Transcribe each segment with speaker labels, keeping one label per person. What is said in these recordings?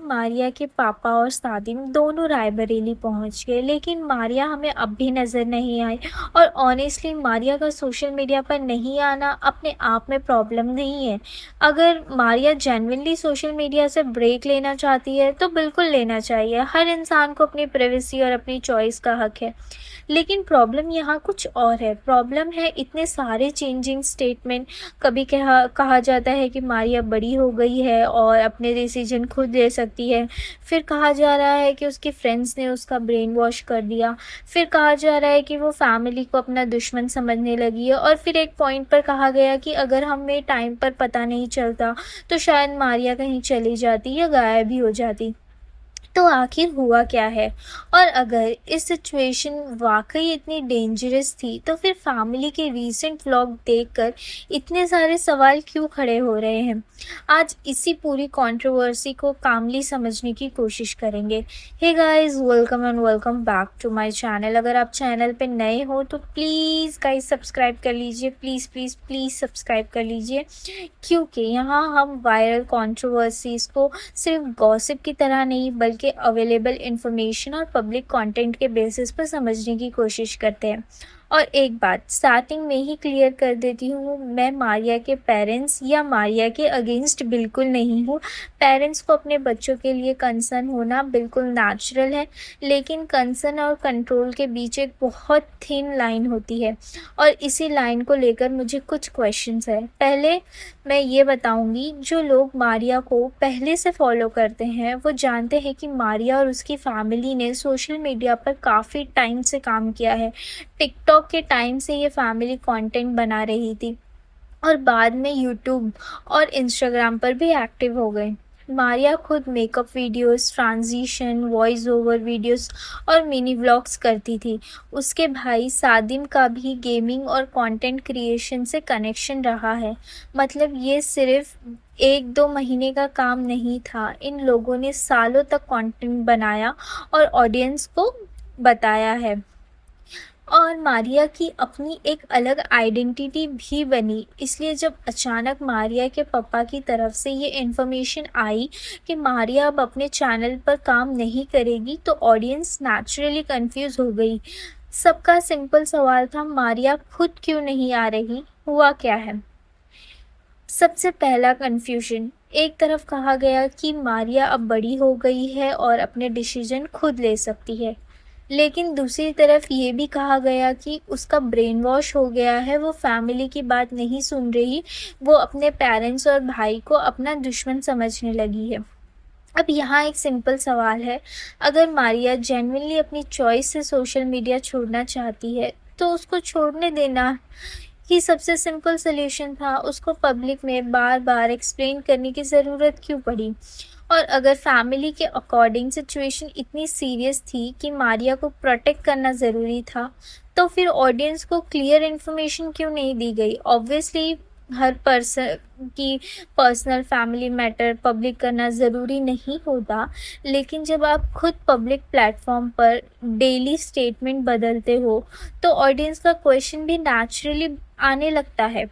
Speaker 1: मारिया के पापा और सादिम दोनों रायबरेली पहुंच गए, लेकिन मारिया हमें अब भी नज़र नहीं आई। और ऑनेस्टली मारिया का सोशल मीडिया पर नहीं आना अपने आप में प्रॉब्लम नहीं है। अगर मारिया जेन्युइनली सोशल मीडिया से ब्रेक लेना चाहती है तो बिल्कुल लेना चाहिए। हर इंसान को अपनी प्राइवेसी और अपनी चॉइस का हक है। लेकिन प्रॉब्लम यहाँ कुछ और है। प्रॉब्लम है इतने सारे चेंजिंग स्टेटमेंट। कभी कहा जाता है कि मारिया बड़ी हो गई है और अपने डिसीजन खुद ले सकती है। फिर कहा जा रहा है कि उसके फ्रेंड्स ने उसका ब्रेन वॉश कर दिया। फिर कहा जा रहा है कि वो फैमिली को अपना दुश्मन समझने लगी है। और फिर एक पॉइंट पर कहा गया कि अगर हमें टाइम पर पता नहीं चलता तो शायद मारिया कहीं चली जाती या गायब ही हो जाती। तो आखिर हुआ क्या है? और अगर इस सिचुएशन वाकई इतनी डेंजरस थी तो फिर फैमिली के रीसेंट व्लॉग देखकर इतने सारे सवाल क्यों खड़े हो रहे हैं? आज इसी पूरी कंट्रोवर्सी को कामली समझने की कोशिश करेंगे। Hey guys, welcome and welcome back to my channel. अगर आप चैनल पे नए हो तो प्लीज़ गाइस सब्सक्राइब कर लीजिए। प्लीज़ प्लीज़ प्लीज़ सब्सक्राइब कर लीजिए, क्योंकि यहाँ हम वायरल कंट्रोवर्सीज़ को सिर्फ गॉसिप की तरह नहीं बल्कि अवेलेबल इंफॉर्मेशन और पब्लिक कंटेंट के बेसिस पर समझने की कोशिश करते हैं। और एक बात स्टार्टिंग में ही क्लियर कर देती हूँ, मैं मारिया के पेरेंट्स या मारिया के अगेंस्ट बिल्कुल नहीं हूँ। पेरेंट्स को अपने बच्चों के लिए कंसर्न होना बिल्कुल नेचुरल है, लेकिन कंसर्न और कंट्रोल के बीच एक बहुत थिन लाइन होती है और इसी लाइन को लेकर मुझे कुछ क्वेश्चंस है। पहले मैं ये बताऊंगी, जो लोग मारिया को पहले से फॉलो करते हैं वो जानते हैं कि मारिया और उसकी फैमिली ने सोशल मीडिया पर काफ़ी टाइम से काम किया है। टिकटॉक के टाइम से ये फैमिली कंटेंट बना रही थी और बाद में यूट्यूब और इंस्टाग्राम पर भी एक्टिव हो गए। मारिया खुद makeup videos, transition, voice over videos और मिनी व्लॉग्स करती थी। उसके भाई सादिम का भी गेमिंग और कंटेंट क्रिएशन से कनेक्शन रहा है। मतलब ये सिर्फ 1-2 महीने का काम नहीं था। इन लोगों ने सालों तक कंटेंट बनाया और ऑडियंस को बताया है। और मारिया की अपनी एक अलग आइडेंटिटी भी बनी। इसलिए जब अचानक मारिया के पापा की तरफ से ये इन्फॉर्मेशन आई कि मारिया अब अपने चैनल पर काम नहीं करेगी तो ऑडियंस नेचुरली कंफ्यूज हो गई। सबका सिंपल सवाल था, मारिया खुद क्यों नहीं आ रही? हुआ क्या है? सबसे पहला कन्फ्यूजन, एक तरफ कहा गया कि मारिया अब बड़ी हो गई है और अपने डिसीजन खुद ले सकती है, लेकिन दूसरी तरफ ये भी कहा गया कि उसका ब्रेन वॉश हो गया है, वो फैमिली की बात नहीं सुन रही, वो अपने पेरेंट्स और भाई को अपना दुश्मन समझने लगी है। अब यहाँ एक सिंपल सवाल है, अगर मारिया जेन्युइनली अपनी चॉइस से सोशल मीडिया छोड़ना चाहती है तो उसको छोड़ने देना ही सबसे सिंपल सोल्यूशन था। उसको पब्लिक में बार बार एक्सप्लेन करने की ज़रूरत क्यों पड़ी? और अगर फैमिली के अकॉर्डिंग सिचुएशन इतनी सीरियस थी कि मारिया को प्रोटेक्ट करना ज़रूरी था, तो फिर ऑडियंस को क्लियर इन्फॉर्मेशन क्यों नहीं दी गई? ऑब्वियसली हर पर्सन की पर्सनल फैमिली मैटर पब्लिक करना ज़रूरी नहीं होता, लेकिन जब आप खुद पब्लिक प्लेटफॉर्म पर डेली स्टेटमेंट बदलते हो तो ऑडियंस का क्वेश्चन भी नेचुरली आने लगता है।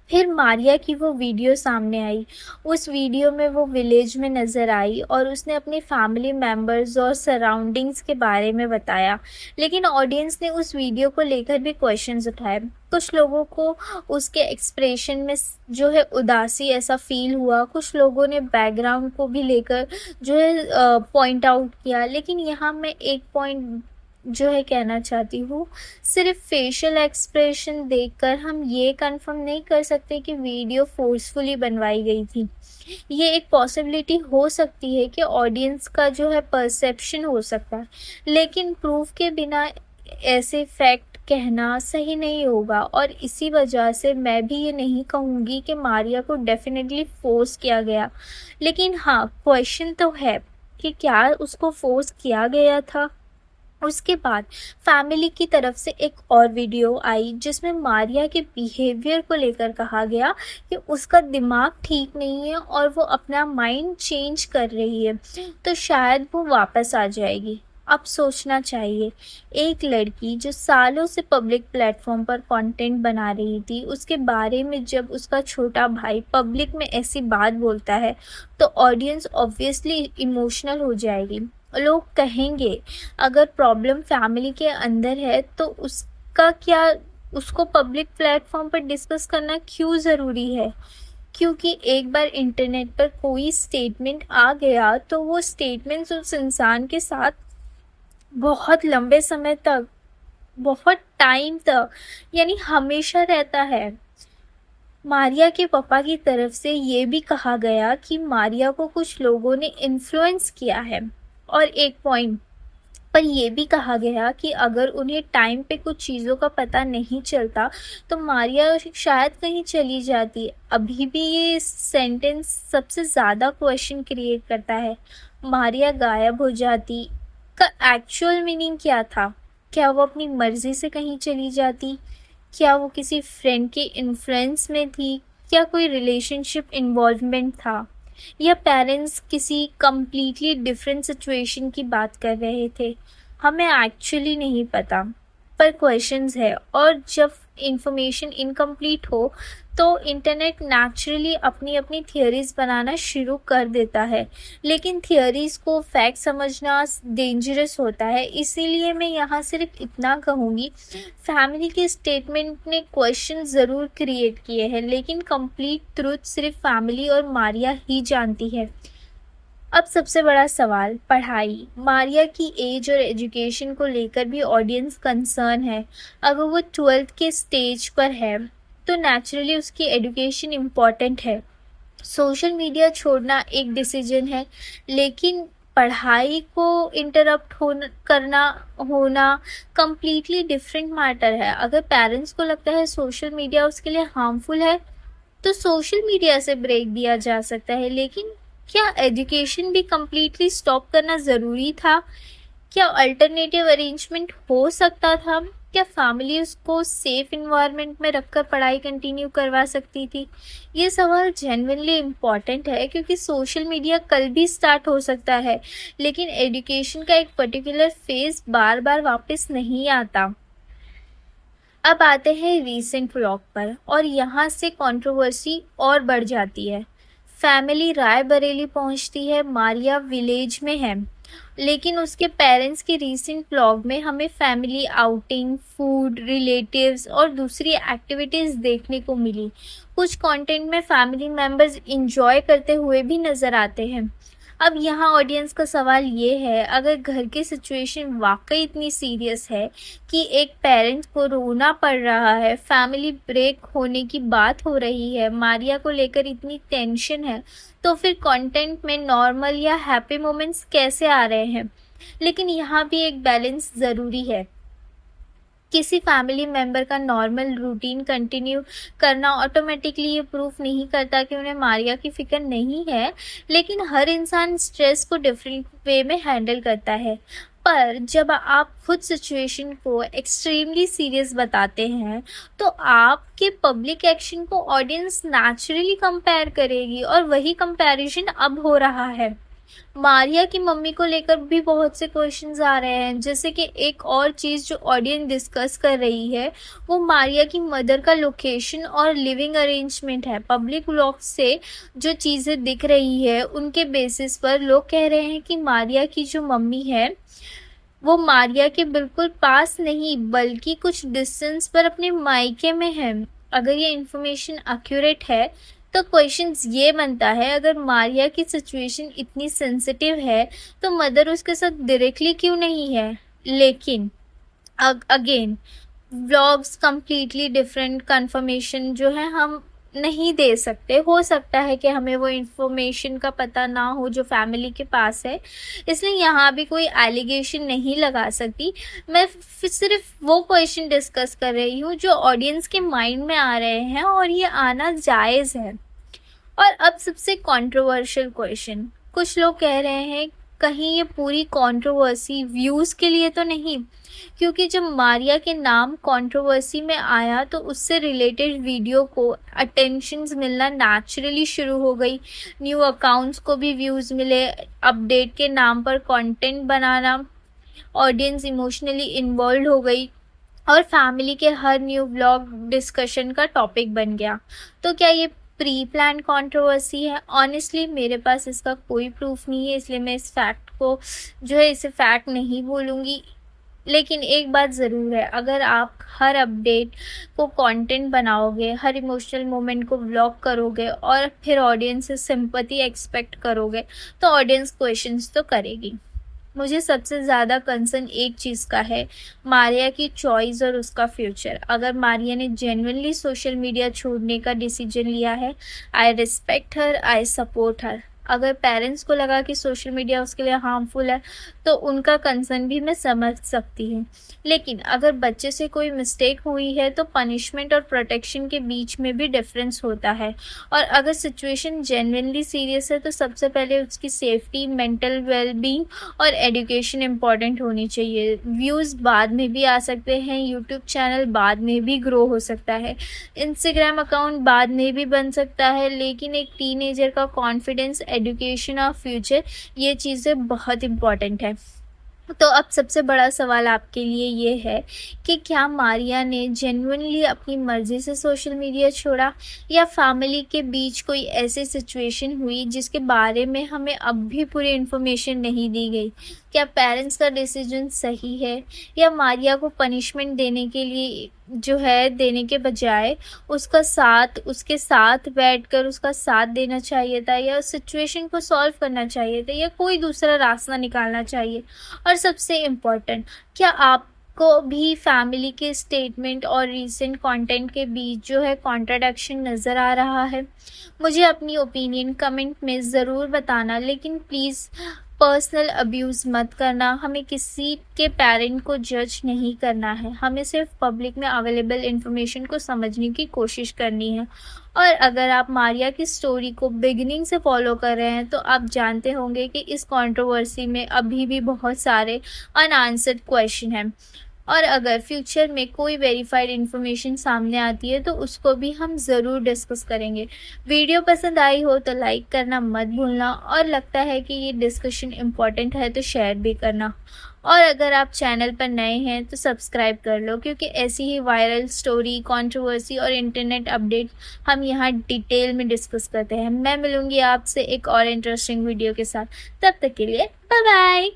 Speaker 1: फिर मारिया की वो वीडियो सामने आई। उस वीडियो में वो विलेज में नज़र आई और उसने अपनी फैमिली मेम्बर्स और सराउंडिंग्स के बारे में बताया, लेकिन ऑडियंस ने उस वीडियो को लेकर भी क्वेश्चंस उठाए। कुछ लोगों को उसके एक्सप्रेशन में जो है उदासी ऐसा फील हुआ, कुछ लोगों ने बैकग्राउंड को भी लेकर जो है पॉइंट आउट किया। लेकिन यहाँ मैं एक पॉइंट जो है कहना चाहती हूँ, सिर्फ फेशियल एक्सप्रेशन देखकर हम ये कंफर्म नहीं कर सकते कि वीडियो फोर्सफुली बनवाई गई थी। ये एक पॉसिबिलिटी हो सकती है कि ऑडियंस का जो है परसेप्शन हो सकता है, लेकिन प्रूफ के बिना ऐसे फैक्ट कहना सही नहीं होगा। और इसी वजह से मैं भी ये नहीं कहूँगी कि मारिया को डेफिनेटली फोर्स किया गया, लेकिन हाँ क्वेश्चन तो है कि क्या उसको फोर्स किया गया था। उसके बाद फैमिली की तरफ से एक और वीडियो आई जिसमें मारिया के बिहेवियर को लेकर कहा गया कि उसका दिमाग ठीक नहीं है और वो अपना माइंड चेंज कर रही है, तो शायद वो वापस आ जाएगी। अब सोचना चाहिए, एक लड़की जो सालों से पब्लिक प्लेटफॉर्म पर कंटेंट बना रही थी, उसके बारे में जब उसका छोटा भाई पब्लिक में ऐसी बात बोलता है, तो ऑडियंस ऑब्वियसली इमोशनल हो जाएगी। लोग कहेंगे, अगर प्रॉब्लम फैमिली के अंदर है तो उसका क्या, उसको पब्लिक प्लेटफॉर्म पर डिस्कस करना क्यों ज़रूरी है? क्योंकि एक बार इंटरनेट पर कोई स्टेटमेंट आ गया तो वो स्टेटमेंट्स उस इंसान के साथ बहुत लंबे समय तक, बहुत टाइम तक, यानी हमेशा रहता है। मारिया के पापा की तरफ से ये भी कहा गया कि मारिया को कुछ लोगों ने इन्फ्लुएंस किया है, और एक पॉइंट पर यह भी कहा गया कि अगर उन्हें टाइम पे कुछ चीज़ों का पता नहीं चलता तो मारिया शायद कहीं चली जाती। अभी भी ये सेंटेंस सबसे ज़्यादा क्वेश्चन क्रिएट करता है। मारिया गायब हो जाती का एक्चुअल मीनिंग क्या था? क्या वो अपनी मर्ज़ी से कहीं चली जाती? क्या वो किसी फ्रेंड के इन्फ्लुएंस में थी? क्या कोई रिलेशनशिप इन्वॉल्वमेंट था? या पेरेंट्स किसी कंप्लीटली डिफरेंट सिचुएशन की बात कर रहे थे? हमें एक्चुअली नहीं पता, पर क्वेश्चंस है। और जब इंफॉर्मेशन इनकम्प्लीट हो तो इंटरनेट नेचुरली अपनी अपनी थियरीज बनाना शुरू कर देता है, लेकिन थियरीज को फैक्ट समझना डेंजरस होता है। इसीलिए मैं यहाँ सिर्फ इतना कहूँगी, फैमिली के स्टेटमेंट ने क्वेश्चन ज़रूर क्रिएट किए हैं, लेकिन कंप्लीट ट्रूथ सिर्फ फैमिली और मारिया ही जानती है। अब सबसे बड़ा सवाल, पढ़ाई। मारिया की एज और एजुकेशन को लेकर भी ऑडियंस कंसर्न है। अगर वो 12th के स्टेज पर है तो नेचुरली उसकी एजुकेशन इम्पॉर्टेंट है। सोशल मीडिया छोड़ना एक डिसीजन है, लेकिन पढ़ाई को इंटरप्ट होना कम्प्लीटली डिफरेंट मैटर है। अगर पेरेंट्स को लगता है सोशल मीडिया उसके लिए हार्मफुल है तो सोशल मीडिया से ब्रेक दिया जा सकता है, लेकिन क्या एजुकेशन भी कम्प्लीटली स्टॉप करना ज़रूरी था? क्या अल्टरनेटिव अरेंजमेंट हो सकता था? क्या फैमिली उसको सेफ इन्वायरमेंट में रखकर पढ़ाई कंटिन्यू करवा सकती थी? ये सवाल जेन्युइनली इम्पॉर्टेंट है, क्योंकि सोशल मीडिया कल भी स्टार्ट हो सकता है, लेकिन एजुकेशन का एक पर्टिकुलर फेज बार बार वापस नहीं आता। अब आते हैं रीसेंट व्लॉग पर, और यहाँ से कंट्रोवर्सी और बढ़ जाती है। फैमिली रायबरेली पहुंचती है, मारिया विलेज में है, लेकिन उसके पेरेंट्स के रीसेंट व्लॉग में हमें फैमिली आउटिंग, फूड, रिलेटिव्स और दूसरी एक्टिविटीज़ देखने को मिली। कुछ कंटेंट में फैमिली मेम्बर्स इंजॉय करते हुए भी नज़र आते हैं। अब यहाँ ऑडियंस का सवाल ये है, अगर घर की सिचुएशन वाकई इतनी सीरियस है कि एक पेरेंट को रोना पड़ रहा है, फैमिली ब्रेक होने की बात हो रही है, मारिया को लेकर इतनी टेंशन है, तो फिर कंटेंट में नॉर्मल या हैप्पी मोमेंट्स कैसे आ रहे हैं? लेकिन यहाँ भी एक बैलेंस ज़रूरी है। किसी फैमिली मेम्बर का नॉर्मल रूटीन कंटिन्यू करना ऑटोमेटिकली ये प्रूफ नहीं करता कि उन्हें मारिया की फिक्र नहीं है, लेकिन हर इंसान स्ट्रेस को डिफरेंट वे में हैंडल करता है। पर जब आप खुद सिचुएशन को एक्सट्रीमली सीरियस बताते हैं तो आपके पब्लिक एक्शन को ऑडियंस नेचुरली कंपेयर करेगी, और वही कंपैरिजन अब हो रहा है। मारिया की मम्मी को लेकर भी बहुत से क्वेश्चंस आ रहे हैं। जैसे कि एक और चीज़ जो ऑडियंस डिस्कस कर रही है, वो मारिया की मदर का लोकेशन और लिविंग अरेंजमेंट है। पब्लिक व्लॉग से जो चीज़ें दिख रही है उनके बेसिस पर लोग कह रहे हैं कि मारिया की जो मम्मी है वो मारिया के बिल्कुल पास नहीं, बल्कि कुछ डिस्टेंस पर अपने मायके में है। अगर ये इन्फॉर्मेशन एक्यूरेट है तो क्वेश्चंस ये बनता है, अगर मारिया की सिचुएशन इतनी सेंसिटिव है तो मदर उसके साथ डायरेक्टली क्यों नहीं है? लेकिन again vlogs completely different confirmation जो है हम नहीं दे सकते। हो सकता है कि हमें वो इन्फॉर्मेशन का पता ना हो जो फैमिली के पास है, इसलिए यहाँ भी कोई एलिगेशन नहीं लगा सकती। मैं सिर्फ वो क्वेश्चन डिस्कस कर रही हूँ जो ऑडियंस के माइंड में आ रहे हैं, और ये आना जायज़ है। और अब सबसे कंट्रोवर्शियल क्वेश्चन, कुछ लोग कह रहे हैं कहीं ये पूरी कंट्रोवर्सी व्यूज़ के लिए तो नहीं, क्योंकि जब मारिया के नाम कंट्रोवर्सी में आया तो उससे रिलेटेड वीडियो को अटेंशन्स मिलना नेचुरली शुरू हो गई। न्यू अकाउंट्स को भी व्यूज़ मिले, अपडेट के नाम पर कंटेंट बनाना ऑडियंस इमोशनली इन्वॉल्व हो गई और फैमिली के हर न्यू व्लॉग डिस्कशन का टॉपिक बन गया। तो क्या ये प्री प्लान कंट्रोवर्सी है? ऑनेस्टली मेरे पास इसका कोई प्रूफ नहीं है, इसलिए मैं इस फैक्ट को जो है इसे फैक्ट नहीं बोलूँगी। लेकिन एक बात ज़रूर है, अगर आप हर अपडेट को कंटेंट बनाओगे, हर इमोशनल मोमेंट को व्लॉग करोगे और फिर ऑडियंस से सिंपैथी एक्सपेक्ट करोगे, तो ऑडियंस क्वेश्चंस तो करेगी। मुझे सबसे ज़्यादा कंसर्न एक चीज़ का है, मारिया की चॉइस और उसका फ्यूचर। अगर मारिया ने जेन्युइनली सोशल मीडिया छोड़ने का डिसीजन लिया है, I respect her, I support हर। अगर पेरेंट्स को लगा कि सोशल मीडिया उसके लिए हार्मफुल है, तो उनका कंसर्न भी मैं समझ सकती हूँ। लेकिन अगर बच्चे से कोई मिस्टेक हुई है, तो पनिशमेंट और प्रोटेक्शन के बीच में भी डिफरेंस होता है। और अगर सिचुएशन जेन्युइनली सीरियस है, तो सबसे पहले उसकी सेफ्टी, मेंटल वेलबींग और एजुकेशन इम्पॉर्टेंट होनी चाहिए। व्यूज़ बाद में भी आ सकते हैं, यूट्यूब चैनल बाद में भी ग्रो हो सकता है, इंस्टाग्राम अकाउंट बाद में भी बन सकता है, लेकिन एक टीनेजर का कॉन्फिडेंस, एजुकेशन और फ्यूचर, ये चीज़ें बहुत इम्पॉर्टेंट है। तो अब सबसे बड़ा सवाल आपके लिए ये है कि क्या मारिया ने जेन्युइनली अपनी मर्ज़ी से सोशल मीडिया छोड़ा, या फैमिली के बीच कोई ऐसी सिचुएशन हुई जिसके बारे में हमें अब भी पूरी इन्फॉर्मेशन नहीं दी गई? क्या पेरेंट्स का डिसीजन सही है, या मारिया को पनिशमेंट देने के लिए जो है देने के बजाय उसके साथ बैठकर उसका साथ देना चाहिए था, या उस सिचुएशन को सॉल्व करना चाहिए था, या कोई दूसरा रास्ता निकालना चाहिए? और सबसे इम्पोर्टेंट, क्या आपको भी फैमिली के स्टेटमेंट और रीसेंट कंटेंट के बीच जो है कॉन्ट्राडिक्शन नज़र आ रहा है? मुझे अपनी ओपिनियन कमेंट में ज़रूर बताना, लेकिन प्लीज़ पर्सनल अब्यूज़ मत करना। हमें किसी के पेरेंट को जज नहीं करना है, हमें सिर्फ पब्लिक में अवेलेबल इन्फॉर्मेशन को समझने की कोशिश करनी है। और अगर आप मारिया की स्टोरी को बिगिनिंग से फॉलो कर रहे हैं, तो आप जानते होंगे कि इस कंट्रोवर्सी में अभी भी बहुत सारे अनआंसर्ड क्वेश्चन हैं। और अगर फ्यूचर में कोई वेरीफाइड इन्फॉर्मेशन सामने आती है, तो उसको भी हम ज़रूर डिस्कस करेंगे। वीडियो पसंद आई हो तो लाइक करना मत भूलना, और लगता है कि ये डिस्कशन इम्पॉर्टेंट है तो शेयर भी करना। और अगर आप चैनल पर नए हैं तो सब्सक्राइब कर लो, क्योंकि ऐसी ही वायरल स्टोरी, कंट्रोवर्सी और इंटरनेट अपडेट हम यहाँ डिटेल में डिस्कस करते हैं। मैं मिलूँगी आपसे एक और इंटरेस्टिंग वीडियो के साथ। तब तक के लिए बाय बाय।